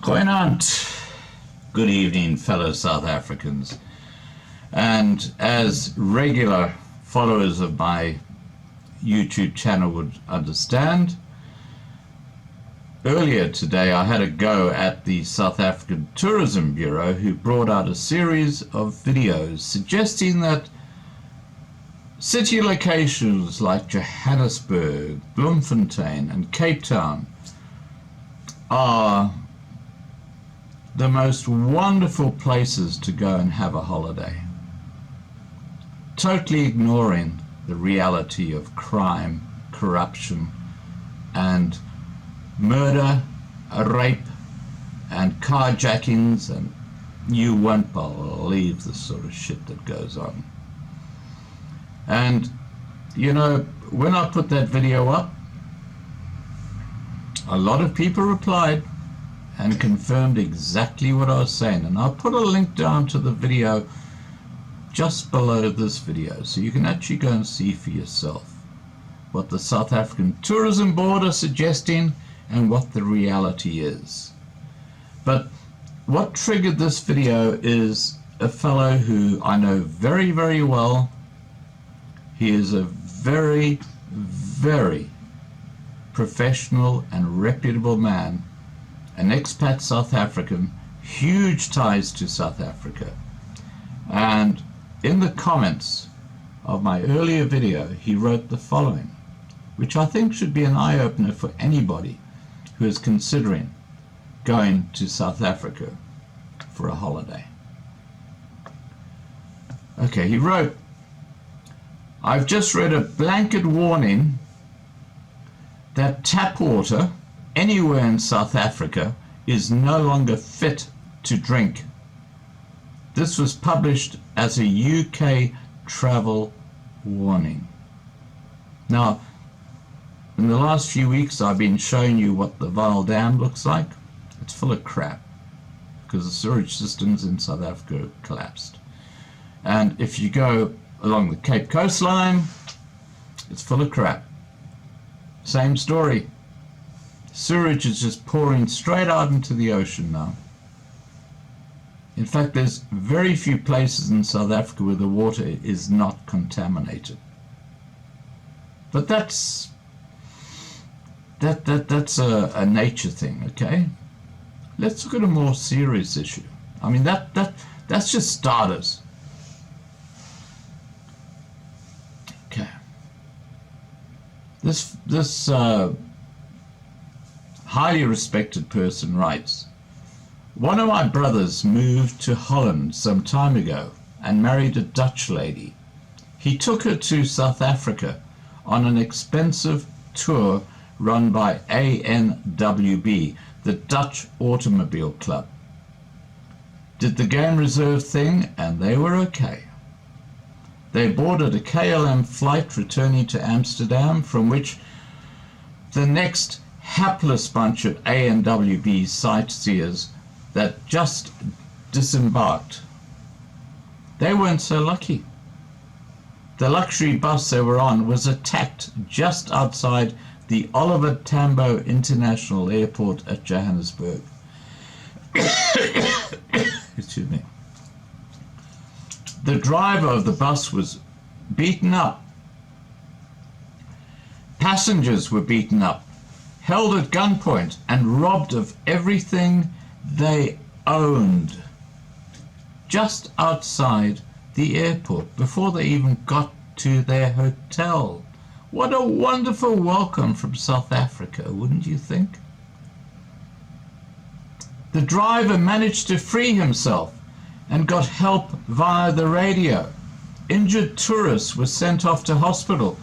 Goeienaand. Good evening, fellow South Africans. And as regular followers of my YouTube channel would understand, earlier today I had a go at the South African Tourism Bureau, who brought out a series of videos suggesting that city locations like Johannesburg, Bloemfontein and Cape Town are the most wonderful places to go and have a holiday, totally ignoring the reality of crime, corruption and murder, rape and carjackings, and you won't believe the sort of shit that goes on. And you know, when I put that video up, a lot of people replied and confirmed exactly what I was saying, and I'll put a link down to the video just below this video so you can actually go and see for yourself what the South African Tourism Board are suggesting and what the reality is. But what triggered this video is a fellow who I know very, very well. He is a very, very professional and reputable man, an expat South African, huge ties to South Africa. And in the comments of my earlier video, he wrote the following, which I think should be an eye-opener for anybody who is considering going to South Africa for a holiday. Okay, he wrote, "I've just read a blanket warning that tap water anywhere in South Africa is no longer fit to drink. This was published as a UK travel warning." Now, in the last few weeks I've been showing you what the Vaal Dam looks like. It's full of crap because the sewage systems in South Africa have collapsed. And if you go along the Cape coastline, it's full of crap. Same story. Sewage is just pouring straight out into the ocean now. In fact, there's very few places in South Africa where the water is not contaminated. But that's a nature thing, okay? Let's look at a more serious issue. I mean, that's just starters. Okay. This highly respected person writes, "One of my brothers moved to Holland some time ago and married a Dutch lady. He took her to South Africa on an expensive tour run by ANWB, the Dutch Automobile Club. Did the game reserve thing and they were okay. They boarded a KLM flight returning to Amsterdam, from which the next hapless bunch of ANWB sightseers that just disembarked, they weren't so lucky. The luxury bus they were on was attacked just outside the Oliver Tambo International Airport at Johannesburg." Excuse me. "The driver of the bus was beaten up. Passengers were beaten up, held at gunpoint and robbed of everything they owned just outside the airport before they even got to their hotel. What a wonderful welcome from South Africa, wouldn't you think? The driver managed to free himself and got help via the radio. Injured tourists were sent off to hospital,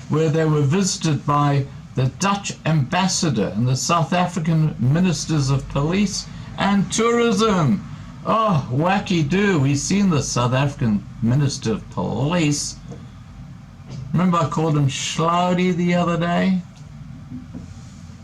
where they were visited by the Dutch ambassador and the South African ministers of police and tourism." Oh, wacky do. We've seen the South African Minister of Police. Remember I called him Schlaudy the other day?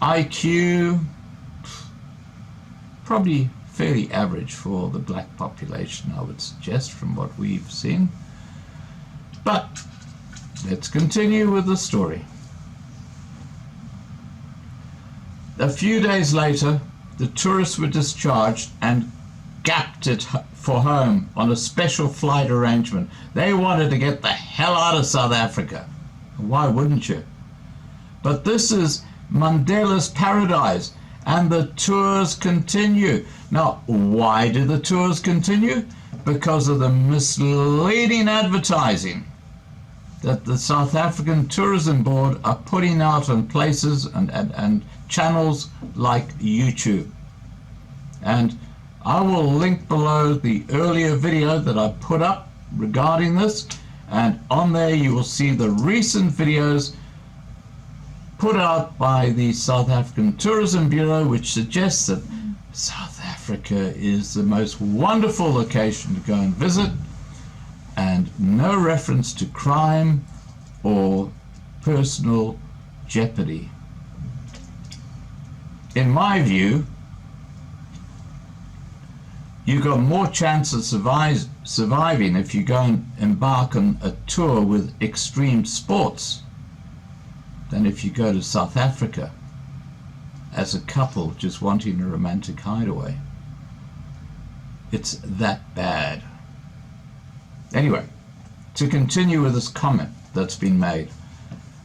IQ, probably fairly average for the black population, I would suggest, from what we've seen. But let's continue with the story. A few days later, the tourists were discharged and gapped it for home on a special flight arrangement. They wanted to get the hell out of South Africa. Why wouldn't you? But this is Mandela's paradise, and the tours continue. Now, why do the tours continue? Because of the misleading advertising that the South African Tourism Board are putting out on places and channels like YouTube. And I will link below the earlier video that I put up regarding this, and on there you will see the recent videos put out by the South African Tourism Bureau, which suggests that South Africa is the most wonderful location to go and visit, and no reference to crime or personal jeopardy. In my view, you've got more chance of surviving if you go and embark on a tour with extreme sports than if you go to South Africa as a couple just wanting a romantic hideaway. It's that bad. Anyway, to continue with this comment that's been made,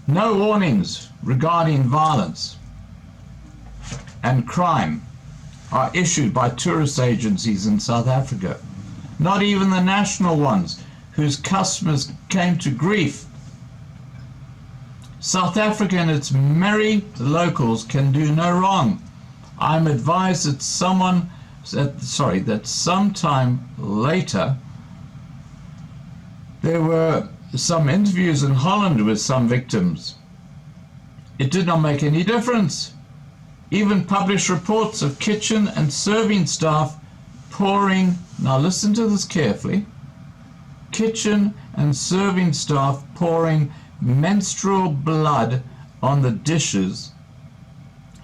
no warnings regarding violence and crime are issued by tourist agencies in South Africa. Not even the national ones, whose customers came to grief. South Africa and its merry locals can do no wrong. I'm advised that sometime later there were some interviews in Holland with some victims. It did not make any difference. Even published reports of kitchen and serving staff pouring, now listen to this carefully, kitchen and serving staff pouring menstrual blood on the dishes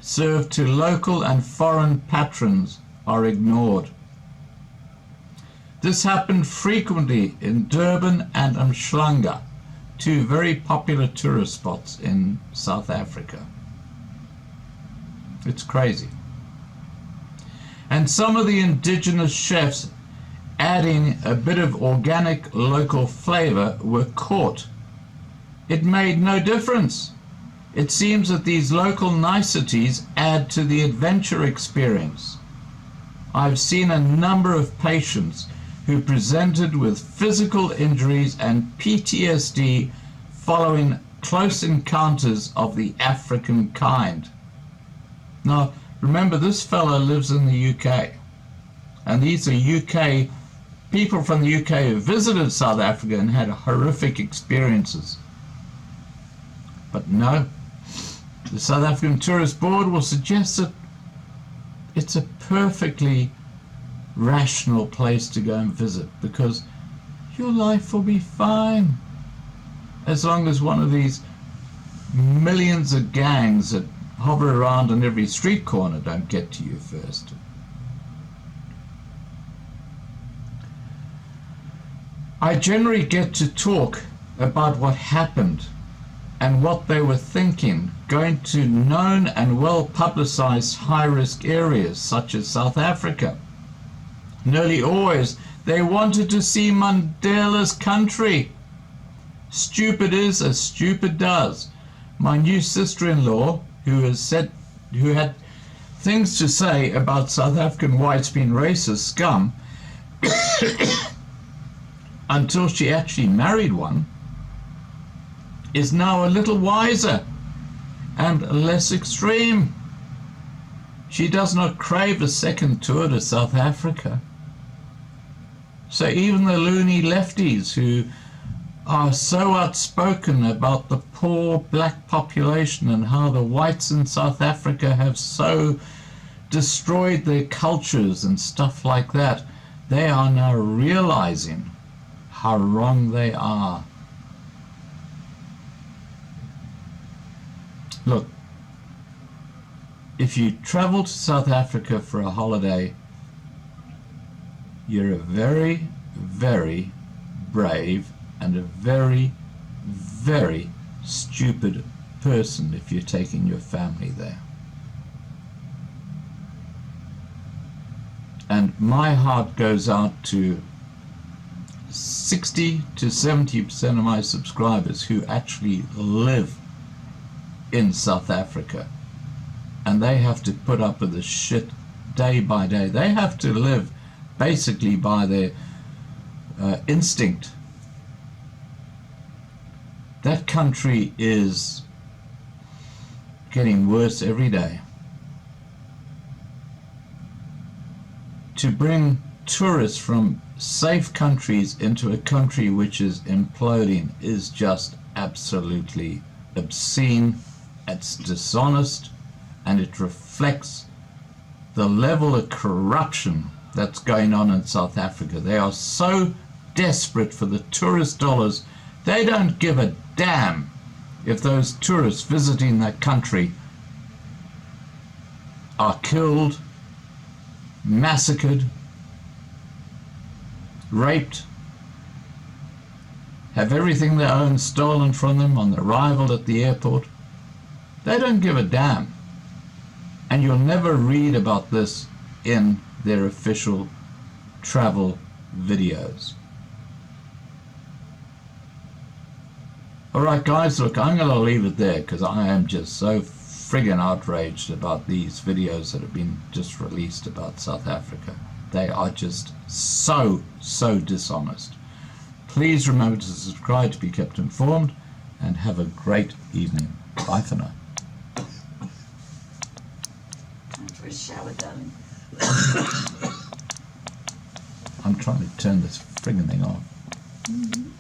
served to local and foreign patrons are ignored. This happened frequently in Durban and Umhlanga, two very popular tourist spots in South Africa. It's crazy. And some of the indigenous chefs adding a bit of organic local flavor were caught. It made no difference. It seems that these local niceties add to the adventure experience. I've seen a number of patients who presented with physical injuries and PTSD following close encounters of the African kind. Now, remember, this fellow lives in the UK, and these are UK people from the UK who visited South Africa and had horrific experiences. But no, the South African Tourist Board will suggest that it's a perfectly rational place to go and visit, because your life will be fine as long as one of these millions of gangs that hover around on every street corner don't get to you first. I generally get to talk about what happened and what they were thinking going to known and well publicized high-risk areas such as South Africa. Nearly always they wanted to see Mandela's country. Stupid is as stupid does. My new sister-in-law, who had things to say about South African whites being racist scum until she actually married one, is now a little wiser and less extreme. She does not crave a second tour to South Africa. So even the loony lefties who are so outspoken about the poor black population and how the whites in South Africa have so destroyed their cultures and stuff like that, they are now realizing how wrong they are. Look, if you travel to South Africa for a holiday, you're a very, very brave and a very, very stupid person if you're taking your family there. And my heart goes out to 60 to 70% of my subscribers who actually live in South Africa, and they have to put up with this shit day by day. They have to live basically by their instinct. That country is getting worse every day. To bring tourists from safe countries into a country which is imploding is just absolutely obscene. It's dishonest, and it reflects the level of corruption that's going on in South Africa. They are so desperate for the tourist dollars, they don't give a damn if those tourists visiting that country are killed, massacred, raped, have everything they own stolen from them on arrival at the airport. They don't give a damn. And you'll never read about this in their official travel videos. Alright guys, look, I'm going to leave it there because I am just so friggin' outraged about these videos that have been just released about South Africa. They are just so dishonest. Please remember to subscribe to be kept informed, and have a great evening. Bye for now. Time for a shower, darling. I'm trying to turn this friggin' thing off. Mm-hmm.